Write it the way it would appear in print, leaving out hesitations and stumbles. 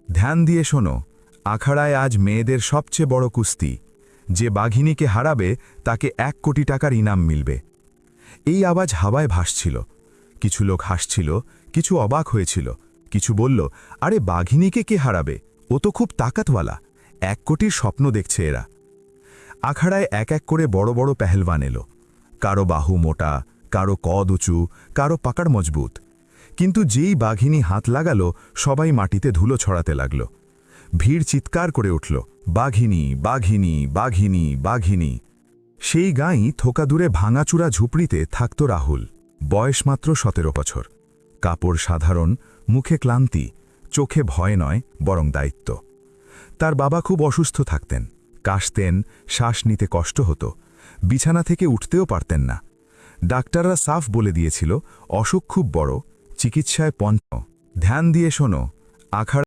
ধ্যান দিয়ে শোনো, আখাড়ায় আজ মেয়েদের সবচেয়ে বড় কুস্তি। যে বাঘিনীকে হারাবে তাকে 1 কোটি টাকার ইনাম মিলবে। এই আওয়াজ হাওয়ায় ভাসছিল। কিছু লোক হাসছিল, কিছু অবাক হয়েছিল, কিছু বলল, আরে বাঘিনীকে কে হারাবে, ও তো খুব তাকাতওয়ালা, 1 কোটির স্বপ্ন দেখছে এরা। আখাড়ায় এক এক করে বড় বড় পেহেলওয়ান এলো। কারো বাহু মোটা, কারো কদ উঁচু, কারো পাকাড় মজবুত। কিন্তু যেই বাঘিনী হাত লাগালো, সবাই মাটিতে ধুলো ছড়াতে লাগল। ভিড় চিৎকার করে উঠল, বাঘিনী, বাঘিনী, বাঘিনী, বাঘিনী। সেই গাঁই থোকা দূরে ভাঙাচুরা ঝুপড়িতে থাকত রাহুল। বয়স মাত্র 17 বছর। কাপড় সাধারণ, মুখে ক্লান্তি, চোখে ভয় নয় বরং দায়িত্ব। তার বাবা খুব অসুস্থ থাকতেন, কাশতেন, শ্বাস নিতে কষ্ট হতো, বিছানা থেকে উঠতেও পারতেন না। ডাক্তাররা সাফ বলে দিয়েছিল, অসুখ খুব বড়, চিকিৎসায় পঞ্চ। ধ্যান দিয়ে শোনো, আখাড়া